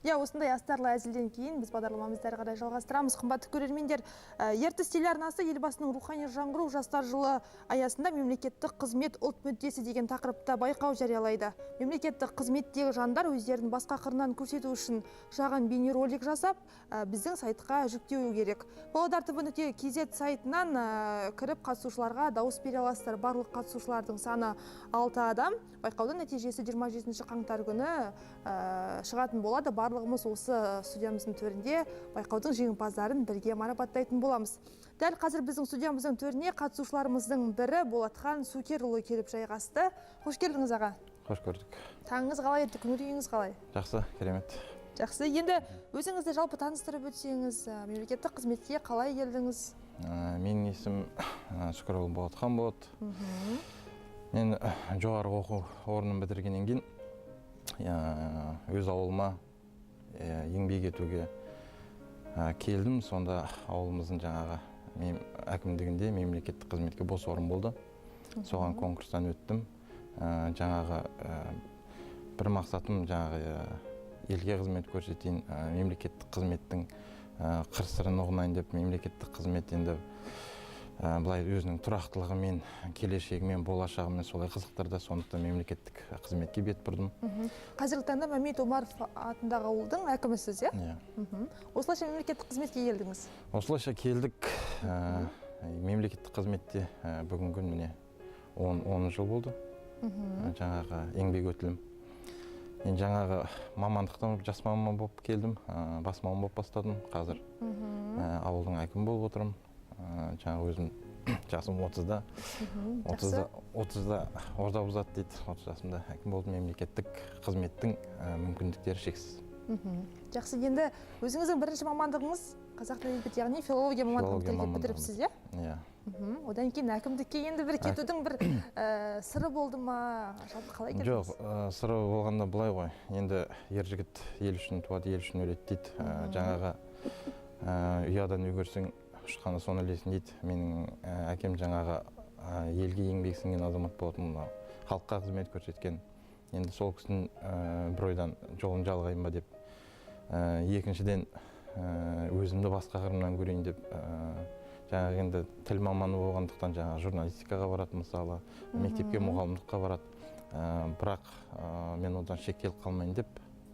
Осындай астарлы әзілден кейін біз бағдарламамызды әрі қарай жалғастырамыз. Қымбатты көрермендер, ертіс телеарнасы елбасының рухани жаңғыру жастар жылы аясында мемлекеттік қызмет ұлт мүддесі деген тақырыпта байқау жариялайды. Мемлекеттік қызметтегі жандар өздерін басқа қырынан көрсету үшін шағын бейнеролик жасап, біздің сайтқа жүктеуі керек. Павлодар tv.kz сайтынан кіріп қатысушыларға дауыс бере аласыздар. Барлық қатысушылардың саны 6 адам. Байқаудың нәтижесі 27 қаңтар күні шығатын болады. Барлығымыз осы студиямыздың төрінде байқаудың жеңімпаздарын бірге марапаттайтын боламыз. Дәл қазір біздің студиямыздың төріне қатысушыларымыздың бірі Болатхан Сукерұлы келіп жайғасты. Қош келдіңіз аға. Қош көрдік. Таңыңыз қалай еді, көңіл-күйіңіз қалай? Жақсы, керемет. Жақсы. Енді өзіңізді жалпы таныстырып өтсеңіз, мемлекеттік қызметке қалай келдіңіз? Менің есім Сукерұлы Болатхан болады. Мен жоғарғы оқу орнын бітіргеннен кейін өз ауылыма еңбек етуге келдім. Сонда ауылымыздың жаңағы әкімдігінде мемлекеттік қызметке бос орын болды. Соған конкурстан өттім. Жаңағы бір мақсатым жаңағы елге қызмет көрсетейін, мемлекеттік қызметтің қыр-сырын ұғынайын деп, мемлекеттік қызмет енді былай өзінің тұрақтылығымен, келешегімен, болашағымен солай қызықтырды. Сондықтан мемлекеттік қызметке бет бұрдым. Қазіргі таңда Мәмет Омаров атындағы ауылдың әкімісіз, иә? Осылайша мемлекеттік қызметке келдіңіз? Осылайша келдік. Мемлекеттік қызметте бүгінгі міне 10 жыл болды. Жаңағы еңбек өтілім. Мен жаңағы мамандықтан жас маман болып келдім. Бас маман болып бастадым. Қазір ауылдың әкімі болып отырмын. Жаңағы өзім жасым 30-да орда бұзады дейді. 30 жасымда әкім болдым. Мемлекеттік қызметтің мүмкіндіктері шексіз. Жақсы, енді өзіңіздің бірінші мамандығыңыз қазақ тілі әдебиеті, яғни филология мамандығын бітіріпсіз, иә? Иә. Одан кейін әкімдікке енді бір кетудің бір сыры болды ма? Жалпы қалай келдіңіз? Жоқ, сыры болғанда былай ғой. Енді ер жігіт ел үшін туады, ел үшін өледі дейді. Жаңағы ұядан өгерсең ұшқаны соны ілесін дейді. Менің әкем жаңағы елге еңбек сіңген азамат болатын, халыққа қызмет көрсеткен. Енді сол кісінің бір ойдан жолын жалғайын ба деп, екіншіден өзімді басқа қырымнан көрейін деп, жаңағы енді тіл маманы болғандықтан жаңағы журналистикаға барады, мысалы, мектепке мұғалімдікқа барады. Бірақ мен одан шектеліп қалмайын деп,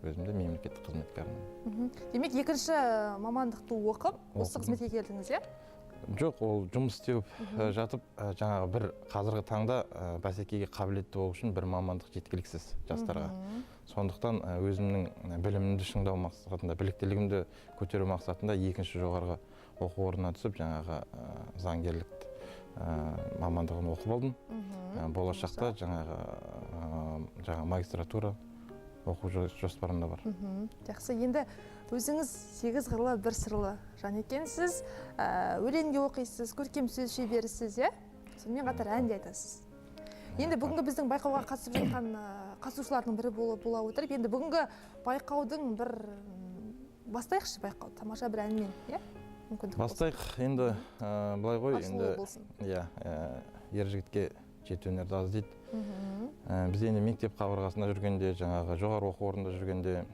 өзімді мемлекеттік қызметке арнаймын. Демек, екінші мамандықты оқып, осы қызметке келдіңіз, иә? Жоқ, ол жұмыс істеп жатып, жаңағы бір қазіргі таңда бәсекеге қабілетті болу үшін бір мамандық жеткіліксіз жастарға. Сондықтан өзімнің білімімді шыңдау мақсатында, біліктілігімді көтеру мақсатында екінші жоғарғы оқу орнына түсіп, жаңағы заңгерлік мамандығын оқып алдым. Болашақта жаңағы магистратура оқу жоспарында бар. Жақсы, енді өзіңіз 8 қырлы, бір сырлы жан екенсіз, өлеңге оқисыз, көркем сөз шеберісіз, иә? Сонымен қатар ән де айтасыз. Енді бүгінгі біздің байқауға қатысып жатқан қатысушылардың бірі бола отырып, енді бүгінгі байқаудың бір бастайықшы байқау, тамаша бір әнмен, иә? Бастайық, енді былай ғой, енді ер жігітке жеті өнерді аз дейді. Біз енді мектеп қабырғасында жүргенде, жаңағы жоғары оқу орнында жүргенде,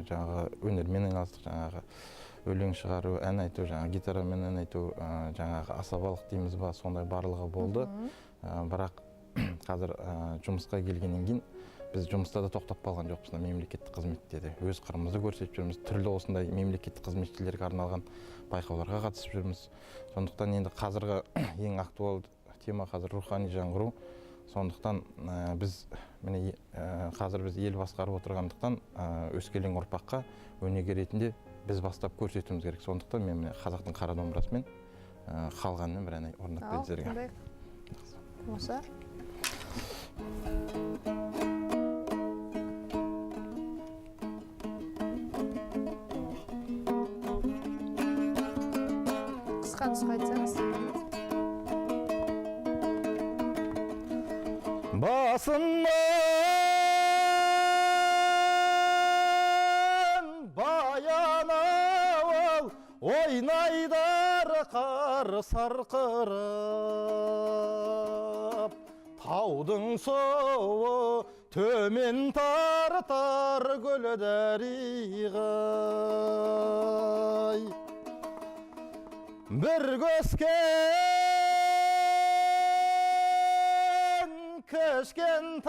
жаңағы өнермен айналыстық, жаңағы өлең шығару, ән айту, жаңағы гитарамен ән айту, жаңағы асабалық дейміз ба, сондай барлығы болды. Бірақ қазір жұмысқа келгеннен кейін біз жұмыста да тоқтап қалған жоқпыз, мемлекеттік қызметте де өз қырымызды көрсетіп жүрміз. Түрлі осындай мемлекеттік қызметшілерге арналған байқауларға қатысып жүрміз. Сондықтан енді қазіргі ең актуалды тема қазір рухани жаңғыру. Сондықтан қазір біз ел басқарып отырғандықтан өскелең ұрпаққа өнеге ретінде біз бастап көрсетуіміз керек. Сондықтан мен қазақтың қара домбырасымен халық әнінен бір ән орындап беріңіздерге. Тамаша. Қысқа нұсқа айтсаңыз. Басынан баянауыл ойнайдар қар сарқырып, таудың суы төмен тартар көл дариғай. Bir көскен кішкентайдан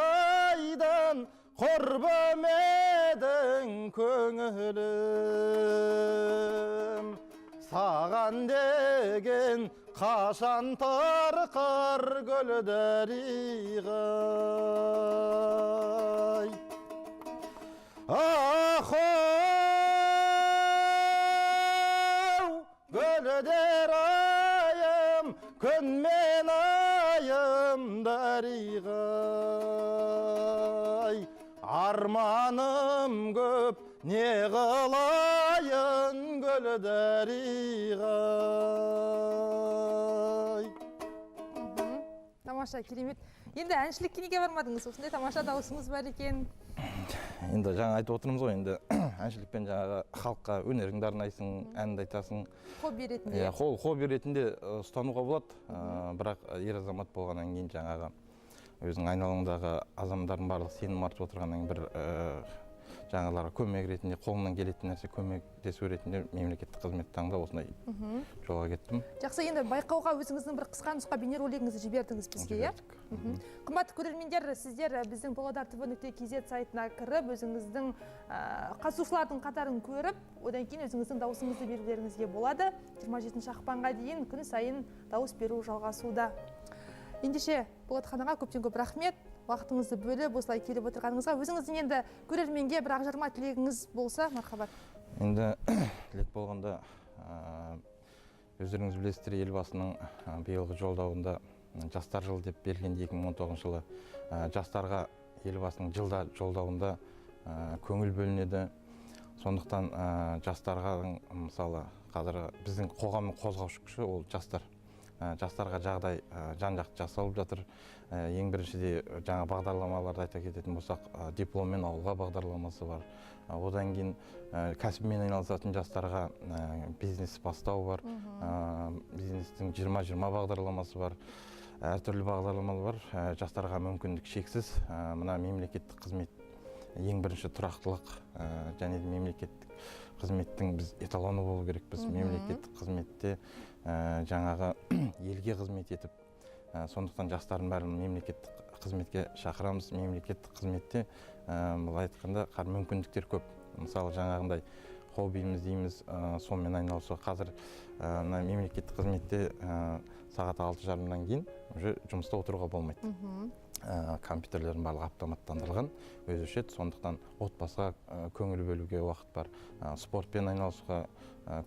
құрбым едің көңілім, саған деген қашан тарқар көл дариғай. Gölder ayım, gün men ayım darigay. Armanım köp, ne kılayın göl darigay. Тамаша, керемет. Енді әншілікке неге бармадыңыз? Осындай тамаша дауысыңыз бар екен. Енді жаңа айтып отырмыз ғой, енді әншілікпен жаңағы халыққа өнеріңді арнайсың, әнді айтасың. Хобби ретінде. Хобби ретінде ұстануға болады, бірақ ер азамат болғаннан кейін жаңағы өзің айналаңдағы адамдардың барлығы сенім артып отырғаннан бір жаңаларға көмек ретінде, қолымнан келетін нәрсе көмектесу ретінде мемлекеттік қызмет таңдап осындай жолға кеттім. Жақсы, енді байқауға өзіңіздің бір қысқа нұсқа бейнеролигіңізді жібердіңіз бізге, иә? Қымбатты көрермендер, сіздер біздің pavlodar.tv.kz сайтына кіріп, өзіңіздің қатысушылардың қатарын көріп, одан кейін өзіңіздің дауысыңызды берулеріңізге болады. 27 ақпанға дейін күн сайын дауыс беру жалғасуда. Ендеше Болат ханаға көптен көп рахмет. Уақытыңызды бөліп, осылай келіп отырғаныңызға. Өзіңіздің енді көрерменге бір ақ-жарма тілегіңіз болса, мархабат. Енді тілек болғанда, өздеріңіз білесіздер, елбасының биылғы жолдауында жастар жылы деп берілген 2019 жылы жастарға елбасының жылда жолдауында көңіл бөлінеді. Сондықтан жастарға, мысалы, қазір біздің қоғамның қозғаушы күші ол жастар. Жастарға жағдай жан-жақты жасалып жатыр. Ең біріншіде жаңа бағдарламаларды айта кететін болсақ, дипломмен ауылға бағдарламасы бар. Одан кейін кәсіппен айналысатын жастарға бизнес бастау бар. Бизнестің 20-20 бағдарламасы бар. Әртүрлі бағдарламалар бар. Жастарға мүмкіндік шексіз. Мына мемлекеттік қызмет ең бірінші тұрақтылық және де мемлекеттік қызметтің біз эталоны болу керек. Біз мемлекеттік қызметте жаңағы елге қызмет етіп, сондықтан жастардың бәрін мемлекеттік қызметке шақырамыз. Мемлекеттік қызметте былай айтқанда мүмкіндіктер көп. Мысалы жаңағындай хоббиіміз дейміз, сонымен айналысу. Қазір мемлекеттік қызметте сағат 6:30-дан кейін жұмыста отыруға болмайды. Компьютерлердің барлығы автоматтандырылған, өзі өшеді. Сондықтан отбасыға көңіл бөлуге уақыт бар. Спортпен айналысуға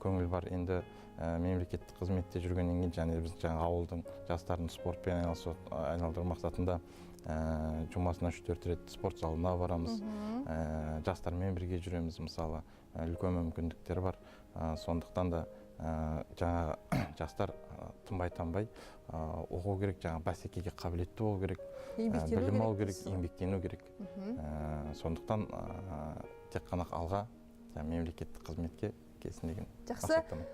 көңіл бар. Енді мемлекеттік қызметте жүргеннен кейін және біз жаңа ауылдың жастарын спортпен айналдыру мақсатында жұмасына 3-4 рет спорт залына барамыз. Жастармен бірге жүреміз, мысалы, үлкен мүмкіндіктер бар. Сондықтан да жаңа жастар тынбай оқу керек, жаңа бәсекеге қабілетті болу керек, білім алу керек, еңбектену керек. Сондықтан тек қана алға мемлекеттік қызметке келсін деген мақсаттамын.